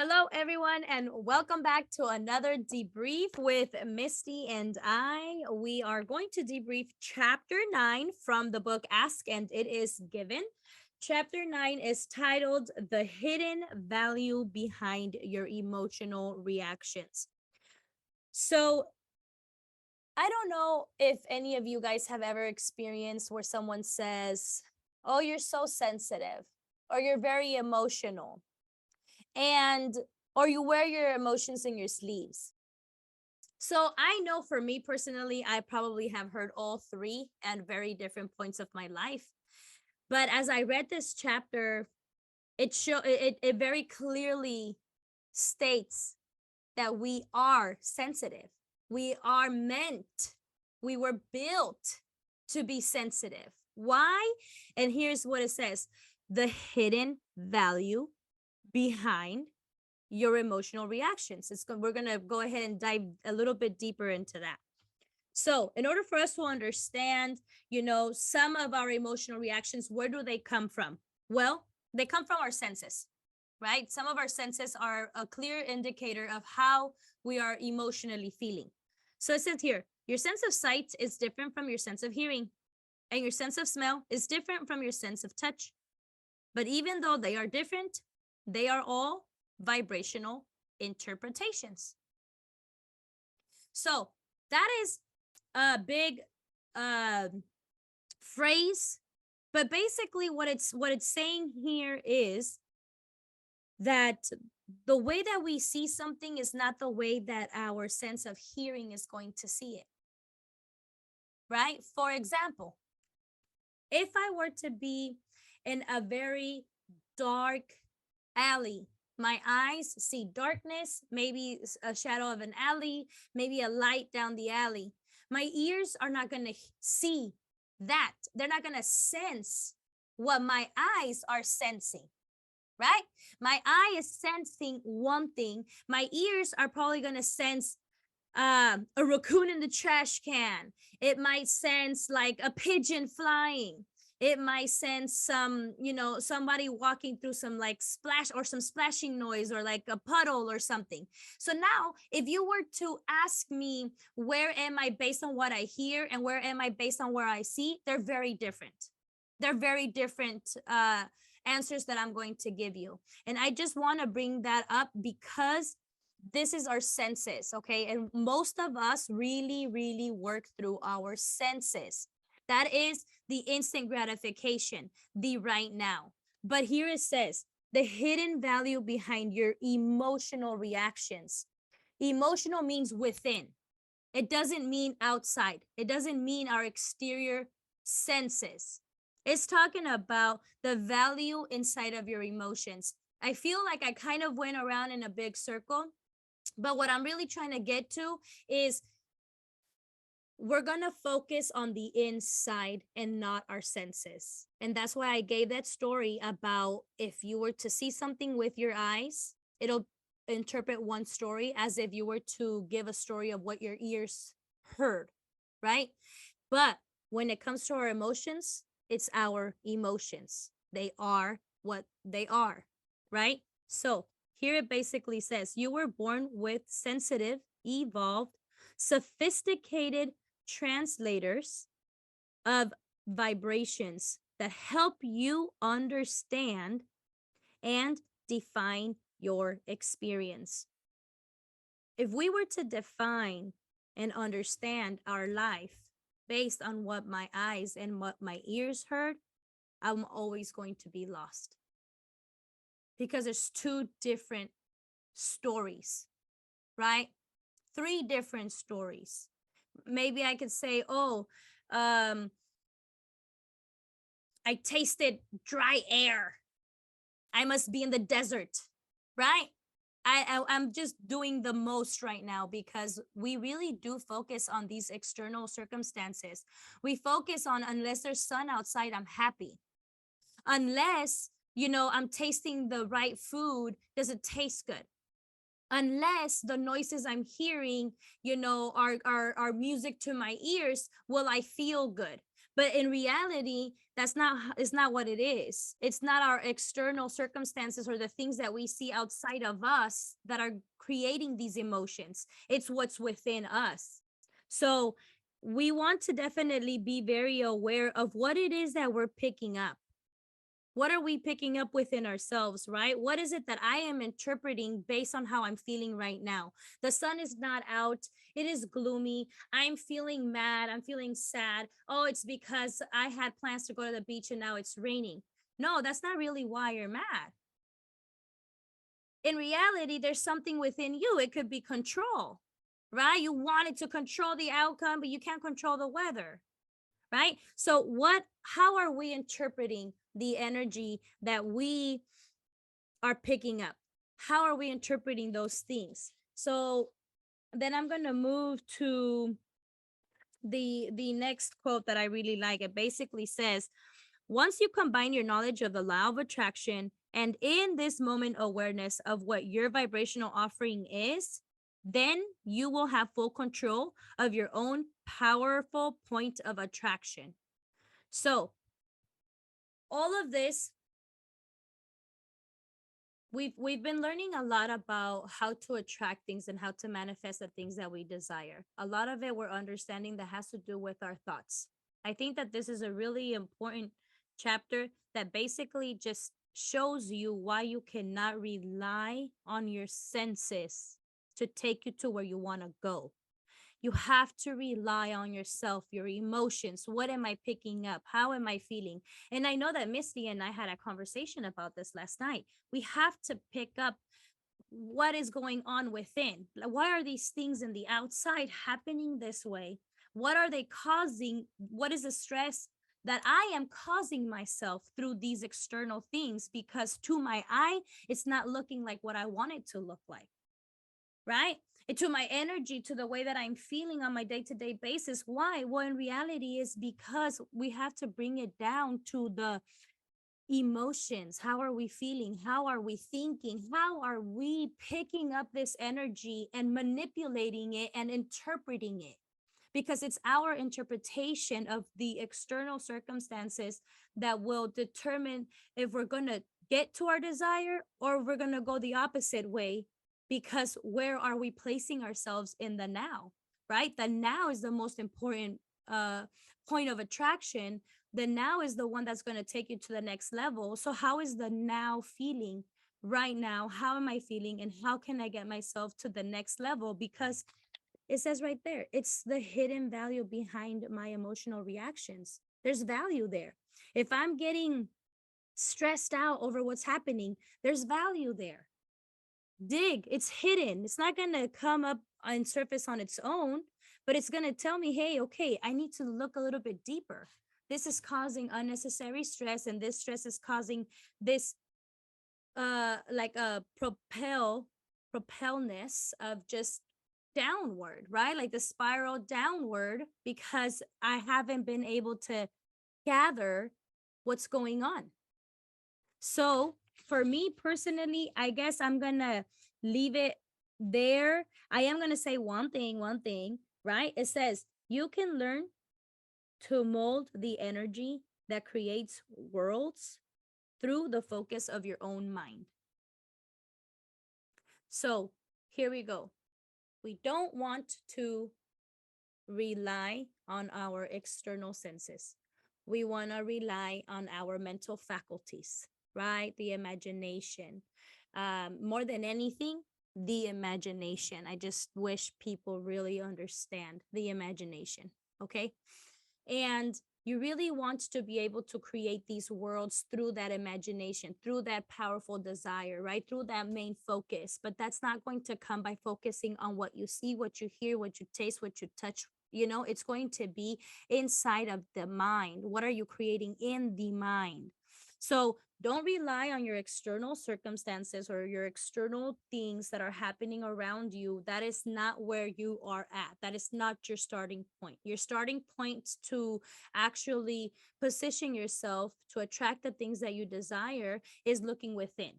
Hello, everyone, and welcome back to another debrief with Misty and I. We are going to debrief chapter 9 from the book Ask and It Is Given. Chapter 9 is titled The Hidden Value Behind Your Emotional Reactions. So, I don't know if any of you guys have ever experienced where someone says, "Oh, you're so sensitive," or "You're very emotional." And or you wear your emotions in your sleeves. So I know for me personally, I probably have heard all three at very different points of my life. But as I read this chapter, it very clearly states that we are sensitive. We are meant, we were built to be sensitive. Why? And here's what it says: the hidden value behind your emotional reactions. We're going to go ahead and dive a little bit deeper into that. So, in order for us to understand, some of our emotional reactions, where do they come from? Well, they come from our senses, right? Some of our senses are a clear indicator of how we are emotionally feeling. So it says here, your sense of sight is different from your sense of hearing, and your sense of smell is different from your sense of touch. But even though they are different, they are all vibrational interpretations. So that is a big phrase, but basically what it's saying here is that the way that we see something is not the way that our sense of hearing is going to see it. Right? For example, if I were to be in a very dark alley, my eyes see darkness, maybe a shadow of an alley, maybe a light down the alley. My ears are not going to see that. They're not going to sense what my eyes are sensing, right? My eye is sensing one thing. My ears are probably going to sense a raccoon in the trash can. It might sense like a pigeon flying. It might sense somebody walking through some like splash or some splashing noise or like a puddle or something. So now, if you were to ask me, where am I based on what I hear and where am I based on where I see, they're very different. They're very different answers that I'm going to give you. And I just want to bring that up because this is our senses, okay? And most of us really, really work through our senses. That is the instant gratification, the right now. But here it says the hidden value behind your emotional reactions. Emotional means within, it doesn't mean outside, it doesn't mean our exterior senses. It's talking about the value inside of your emotions. I feel like I kind of went around in a big circle, but what I'm really trying to get to is we're going to focus on the inside and not our senses. And that's why I gave that story about if you were to see something with your eyes, it'll interpret one story as if you were to give a story of what your ears heard, right? But when it comes to our emotions, it's our emotions. They are what they are, right? So here it basically says you were born with sensitive, evolved, sophisticated translators of vibrations that help you understand and define your experience. If we were to define and understand our life based on what my eyes and what my ears heard, I'm always going to be lost because there's two different stories, right? Three different stories. Maybe I could say, oh, I tasted dry air. I must be in the desert, right? I'm just doing the most right now because we really do focus on these external circumstances. We focus on, unless there's sun outside, I'm happy. Unless, I'm tasting the right food, does it taste good? Unless the noises I'm hearing, are music to my ears, will I feel good? But in reality, it's not what it is. It's not our external circumstances or the things that we see outside of us that are creating these emotions. It's what's within us. So we want to definitely be very aware of what it is that we're picking up. What are we picking up within ourselves, right? What is it that I am interpreting based on how I'm feeling right now? The sun is not out. It is gloomy. I'm feeling mad. I'm feeling sad. Oh, it's because I had plans to go to the beach and now it's raining. No, that's not really why you're mad. In reality, there's something within you. It could be control, right? You wanted to control the outcome, but you can't control the weather, right? So how are we interpreting the energy that we are picking up? How are we interpreting those things? So then I'm going to move to the next quote that I really like. It basically says, once you combine your knowledge of the law of attraction and in this moment awareness of what your vibrational offering is, then you will have full control of your own powerful point of attraction. So all of this, we've been learning a lot about how to attract things and how to manifest the things that we desire. A lot of it we're understanding that has to do with our thoughts. I think that this is a really important chapter that basically just shows you why you cannot rely on your senses to take you to where you want to go. You have to rely on yourself, your emotions. What am I picking up? How am I feeling? And I know that Misty and I had a conversation about this last night. We have to pick up what is going on within. Why are these things in the outside happening this way? What are they causing? What is the stress that I am causing myself through these external things? Because to my eye, it's not looking like what I want it to look like, right? And to my energy, to the way that I'm feeling on my day-to-day basis. Why? Well, in reality, is because we have to bring it down to the emotions. How are we feeling? How are we thinking? How are we picking up this energy and manipulating it and interpreting it? Because it's our interpretation of the external circumstances that will determine if we're going to get to our desire or we're going to go the opposite way. Because where are we placing ourselves in the now, right? The now is the most important point of attraction. The now is the one that's going to take you to the next level. So how is the now feeling right now? How am I feeling? And how can I get myself to the next level? Because it says right there, it's the hidden value behind my emotional reactions. There's value there. If I'm getting stressed out over what's happening, there's value there. Dig, it's hidden. It's not going to come up and surface on its own, but it's going to tell me, hey, okay, I need to look a little bit deeper. This is causing unnecessary stress, and this stress is causing this like a propelness of just downward, right? Like the spiral downward, because I haven't been able to gather what's going on. So for me personally, I guess I'm gonna leave it there. I am gonna say one thing, right? It says you can learn to mold the energy that creates worlds through the focus of your own mind. So here we go. We don't want to rely on our external senses. We want to rely on our mental faculties, right? The imagination. More than anything, the imagination. I just wish people really understand the imagination, okay? And you really want to be able to create these worlds through that imagination, through that powerful desire, right? Through that main focus. But that's not going to come by focusing on what you see, what you hear, what you taste, what you touch. You know, it's going to be inside of the mind. What are you creating in the mind? So don't rely on your external circumstances or your external things that are happening around you. That is not where you are at. That is not your starting point. Your starting point to actually position yourself to attract the things that you desire is looking within.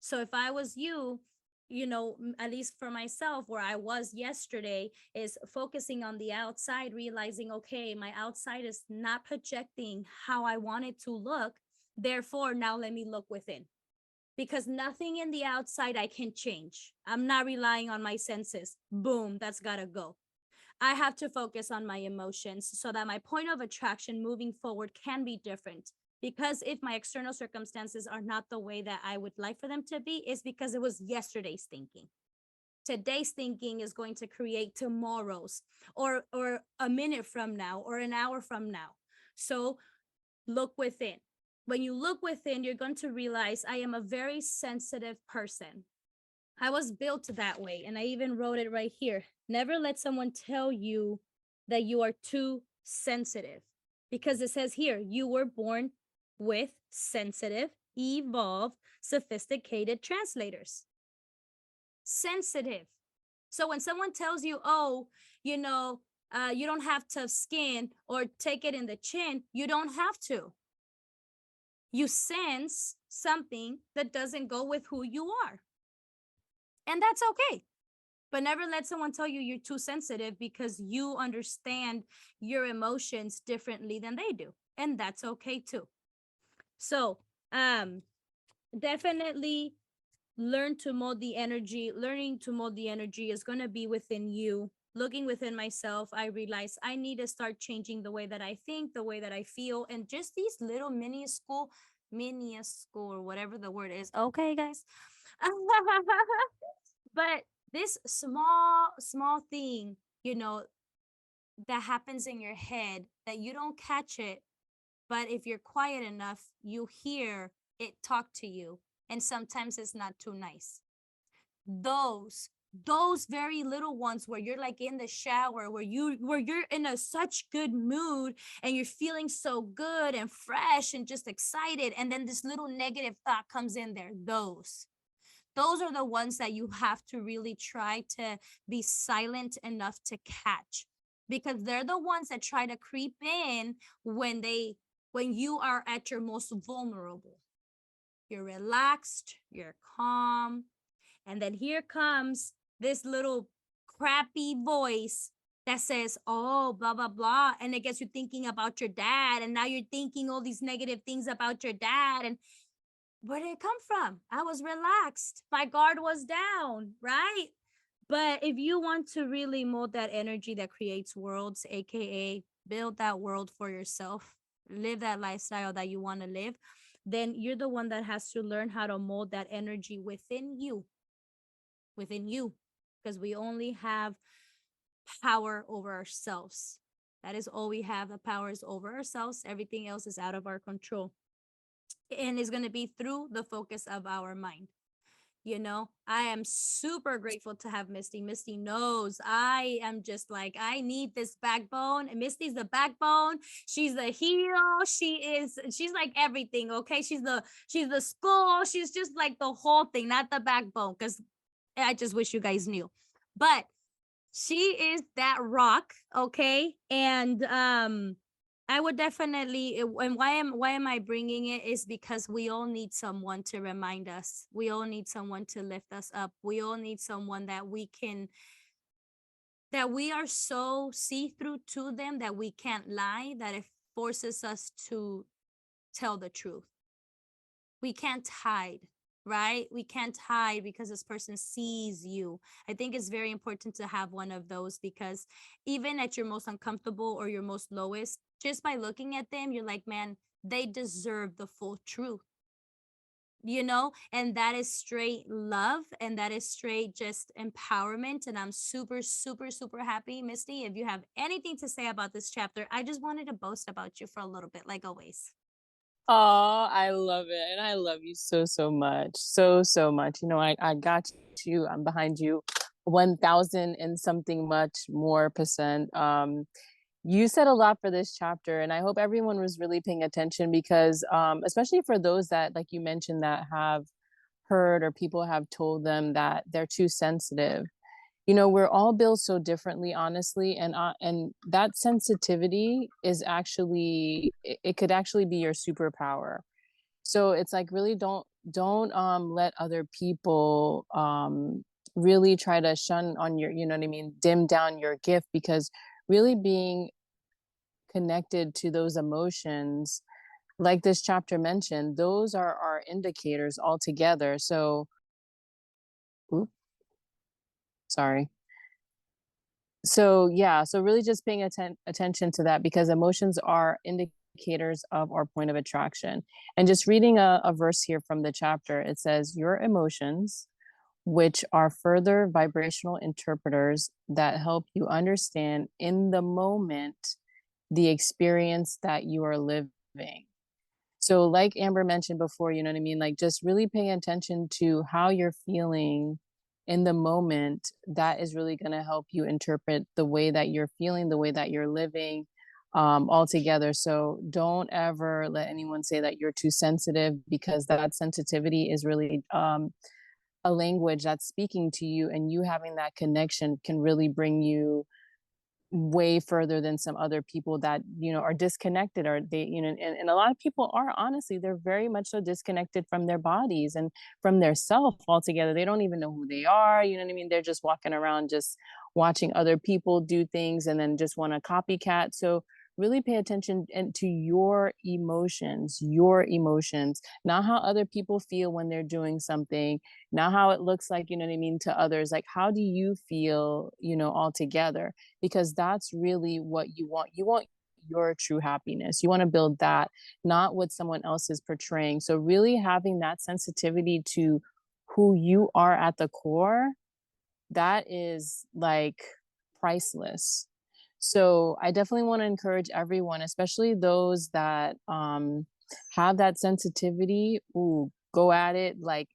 So if I was you, at least for myself, where I was yesterday, is focusing on the outside, realizing, okay, my outside is not projecting how I want it to look. Therefore, now let me look within, because nothing in the outside I can change. I'm not relying on my senses. Boom, that's gotta go. I have to focus on my emotions so that my point of attraction moving forward can be different. Because if my external circumstances are not the way that I would like for them to be, it's because it was yesterday's thinking. Today's thinking is going to create tomorrow's, or a minute from now, or an hour from now. So look within. When you look within, you're going to realize I am a very sensitive person. I was built that way. And I even wrote it right here. Never let someone tell you that you are too sensitive, because it says here, you were born with sensitive, evolved, sophisticated translators. Sensitive. So when someone tells you, oh, you don't have tough skin or take it in the chin, you don't have to. You sense something that doesn't go with who you are. And that's okay. But never let someone tell you you're too sensitive, because you understand your emotions differently than they do. And that's okay too. So definitely learning to mold the energy is going to be within you. Looking within myself, I realize I need to start changing the way that I think, the way that I feel, and just these little minuscule, or whatever the word is. Okay, guys. But this small thing, that happens in your head that you don't catch it, but if you're quiet enough, you hear it talk to you, and sometimes it's not too nice. Those very little ones, where you're like in the shower, where you're in a such good mood, and you're feeling so good and fresh and just excited, and then this little negative thought comes in there. Those are the ones that you have to really try to be silent enough to catch, because they're the ones that try to creep in when you are at your most vulnerable. You're relaxed, you're calm, and then here comes this little crappy voice that says, oh, blah, blah, blah. And it gets you thinking about your dad. And now you're thinking all these negative things about your dad. And where did it come from? I was relaxed. My guard was down, right? But if you want to really mold that energy that creates worlds, AKA build that world for yourself, live that lifestyle that you want to live, then you're the one that has to learn how to mold that energy within you. Because we only have power over ourselves. That is all we have. The power is over ourselves. Everything else is out of our control. And it's going to be through the focus of our mind. I am super grateful to have Misty. Misty knows I am just like, I need this backbone. And Misty's the backbone. She's the heel. She's like everything. Okay. She's the skull. She's just like the whole thing, not the backbone. Because I just wish you guys knew. But she is that rock. Okay. And I would definitely, and why am I bringing it, is because we all need someone to remind us. We all need someone to lift us up. We all need someone that we are so see-through to them that we can't lie, that it forces us to tell the truth. We can't hide, right? We can't hide because this person sees you. I think it's very important to have one of those, because even at your most uncomfortable or your most lowest, just by looking at them, you're like, man, they deserve the full truth, and that is straight love, and that is straight just empowerment. And I'm super, super, super happy. Misty, if you have anything to say about this chapter, I just wanted to boast about you for a little bit, like always. Oh, I love it. And I love you so, so much. So, so much. I got you. I'm behind you 1000 and something much more percent. You said a lot for this chapter, and I hope everyone was really paying attention, because especially for those that, like you mentioned, that have heard or people have told them that they're too sensitive. We're all built so differently, honestly, and that sensitivity is actually, it could actually be your superpower. So it's like, really don't let other people really try to shun on your, you know what I mean, dim down your gift, because really being connected to those emotions, like this chapter mentioned, those are our indicators altogether. So, oop, sorry. So yeah, so really just paying attention to that, because emotions are indicators of our point of attraction. And just reading a verse here from the chapter, it says, your emotions, which are further vibrational interpreters that help you understand in the moment the experience that you are living. So, like Amber mentioned before, you know what I mean? Like, just really paying attention to how you're feeling in the moment, that is really going to help you interpret the way that you're feeling, the way that you're living, altogether. So, don't ever let anyone say that you're too sensitive, because that sensitivity is really a language that's speaking to you, and you having that connection can really bring you way further than some other people that, you know, are disconnected, or they, you know, and a lot of people are, honestly, they're very much so disconnected from their bodies and from their self altogether. They don't even know who they are, you know what I mean? They're just walking around just watching other people do things and then just want to copycat. So really pay attention and to your emotions, not how other people feel when they're doing something, not how it looks like, you know what I mean, to others. Like, how do you feel, you know, altogether? Because that's really what you want. You want your true happiness. You want to build that, not what someone else is portraying. So really having that sensitivity to who you are at the core, that is like priceless. So I definitely want to encourage everyone, especially those that have that sensitivity. Ooh, go at it, like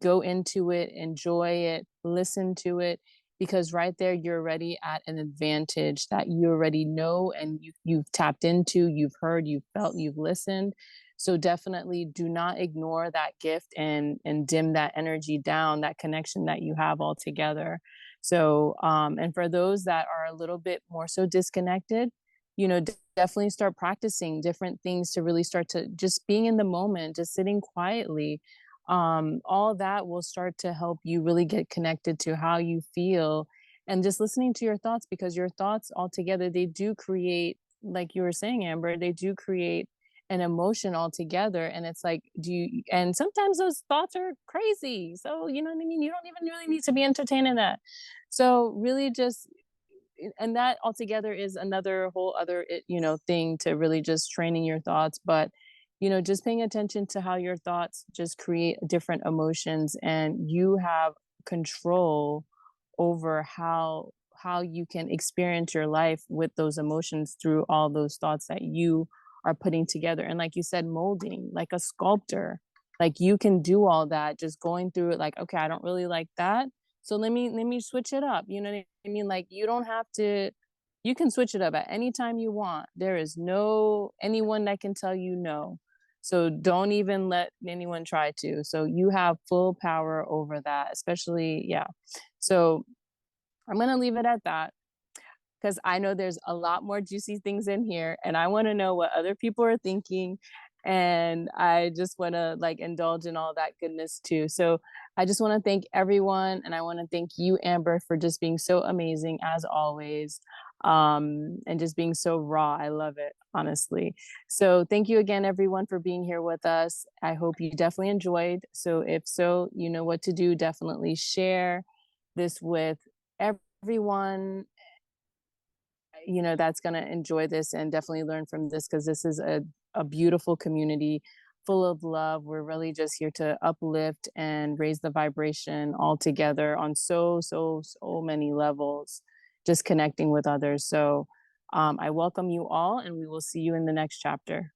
go into it, enjoy it, listen to it, because right there you're already at an advantage that you already know, and you've tapped into, you've heard, you've felt, you've listened. So definitely do not ignore that gift and dim that energy down, that connection that you have all together. So and for those that are a little bit more so disconnected, you know, definitely start practicing different things to really start to just being in the moment, just sitting quietly. All that will start to help you really get connected to how you feel, and just listening to your thoughts, because your thoughts altogether, they do create, like you were saying, Amber, they do create an emotion altogether. And it's like, do you, and sometimes those thoughts are crazy. So, you know what I mean? You don't even really need to be entertaining that. So really just, and that altogether is another whole other you know, thing to really just training your thoughts. But you know, just paying attention to how your thoughts just create different emotions, and you have control over how you can experience your life with those emotions through all those thoughts that you are putting together. And like you said, molding like a sculptor, like you can do all that, just going through it, like, okay, I don't really like that, so let me switch it up. You know what I mean? Like, you don't have to, you can switch it up at any time you want. There is no anyone that can tell you no. So don't even let anyone try to. So you have full power over that, especially, yeah. So I'm going to leave it at that, because I know there's a lot more juicy things in here, and I want to know what other people are thinking. And I just want to like indulge in all that goodness too. So I just want to thank everyone. And I want to thank you, Amber, for just being so amazing as always. And just being so raw. I love it, honestly. So thank you again, everyone, for being here with us. I hope you definitely enjoyed. So if so, you know what to do. Definitely share this with everyone, you know, that's going to enjoy this and definitely learn from this, because this is a beautiful community full of love. We're really just here to uplift and raise the vibration all together on so many levels, just connecting with others. So I welcome you all, and we will see you in the next chapter.